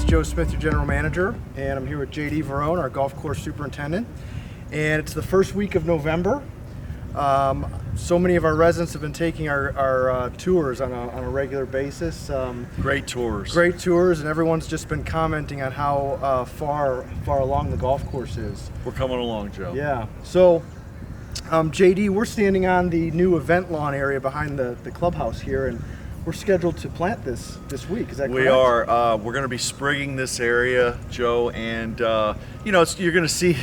Joe Smith, your general manager, and I'm here with JD Verone, our golf course superintendent. And it's the first week of November. So many of our residents have been taking our tours on a regular basis. Great tours. Great tours, and everyone's just been commenting on how far along the golf course is. We're coming along, Joe. Yeah. So, JD, we're standing on the new event lawn area behind the clubhouse here, and we're scheduled to plant this week. Is that correct? We are. We're going to be sprigging this area, Joe, and you're going to see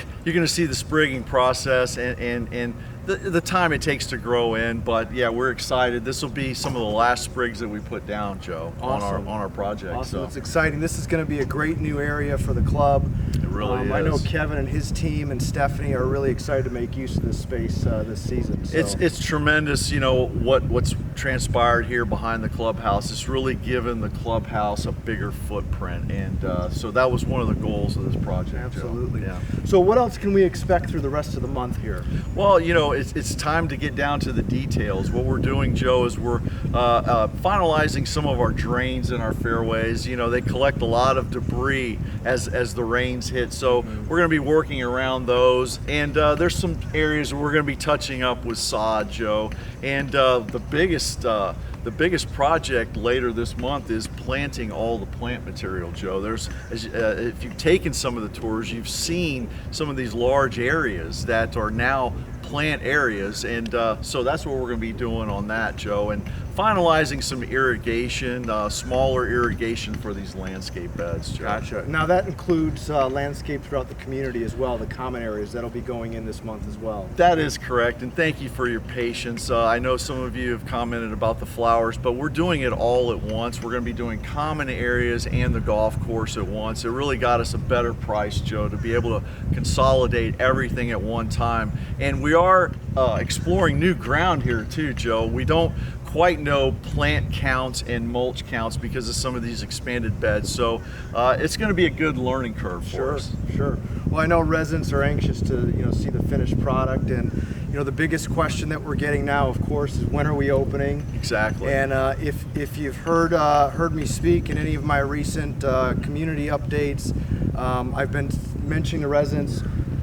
the sprigging process and the time it takes to grow in. But yeah, we're excited. This will be some of the last sprigs that we put down, Joe, awesome. on our project. Awesome. So It's exciting. This is going to be a great new area for the club. It really is. I know Kevin and his team and Stephanie are really excited to make use of this space this season. So. It's tremendous, what's transpired here behind the clubhouse. It's really given the clubhouse a bigger footprint, and so that was one of the goals of this project. Absolutely. Joe. Yeah. So what else can we expect through the rest of the month here? Well, it's time to get down to the details. What we're doing, Joe, is we're finalizing some of our drains in our fairways. They collect a lot of debris as the rains hit, so we're going to be working around those. And there's some areas where we're going to be touching up with sod, Joe. And the biggest project later this month is planting all the plant material, Joe. If you've taken some of the tours, you've seen some of these large areas that are now plant areas, and so that's what we're going to be doing on that, Joe, and finalizing some irrigation, smaller irrigation for these landscape beds, Joe. Gotcha. Now that includes landscape throughout the community as well, the common areas that'll be going in this month as well. That is correct, and thank you for your patience. I know some of you have commented about the flowers, but we're doing it all at once. We're going to be doing common areas and the golf course at once. It really got us a better price, Joe, to be able to consolidate everything at one time. And we are exploring new ground here too, Joe. We don't quite know plant counts and mulch counts because of some of these expanded beds, so it's going to be a good learning curve for us. Sure. Well, I know residents are anxious to see the finished product, and the biggest question that we're getting now, of course, is when are we opening? Exactly. And if you've heard me speak in any of my recent community updates, I've been mentioning to residents.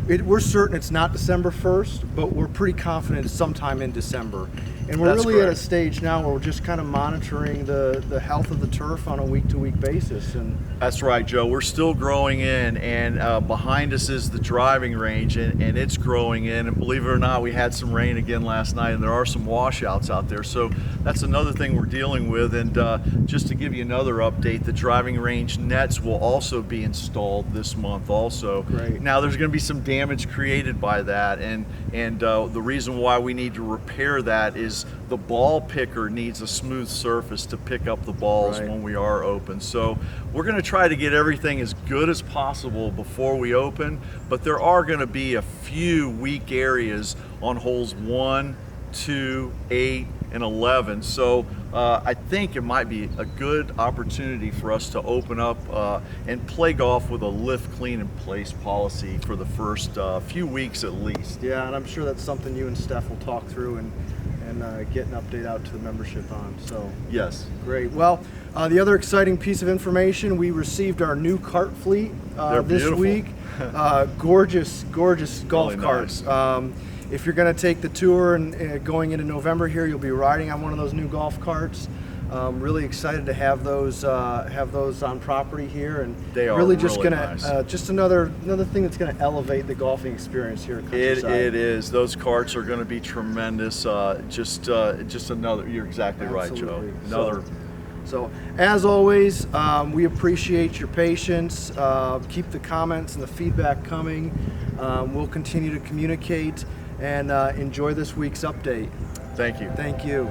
We're certain it's not December 1st, but we're pretty confident it's sometime in December. And we're really at a stage now where we're just kind of monitoring the health of the turf on a week-to-week basis. And that's right, Joe. We're still growing in, and behind us is the driving range, and it's growing in. And believe it or not, we had some rain again last night, and there are some washouts out there. So that's another thing we're dealing with. And just to give you another update, the driving range nets will also be installed this month also. Great. Now there's going to be some damage created by that, and the reason why we need to repair that is the ball picker needs a smooth surface to pick up the balls when we are open. So we're going to try to get everything as good as possible before we open, but there are going to be a few weak areas on holes 1, 2, 8, and 11. So I think it might be a good opportunity for us to open up and play golf with a lift, clean, and place policy for the first few weeks at least. Yeah, and I'm sure that's something you and Steph will talk through and get an update out to the membership on. So yes. Great. Well, the other exciting piece of information, we received our new cart fleet this week. Gorgeous golf really carts. Nice. If you're going to take the tour and going into November here, you'll be riding on one of those new golf carts. Really excited to have those on property here, and they are really just really gonna nice. Just another thing that's going to elevate the golfing experience here at Countryside. It is. Those carts are going to be tremendous. Just another. You're exactly right, Joe. Another. So as always, we appreciate your patience. Keep the comments and the feedback coming. We'll continue to communicate and enjoy this week's update. Thank you. Thank you.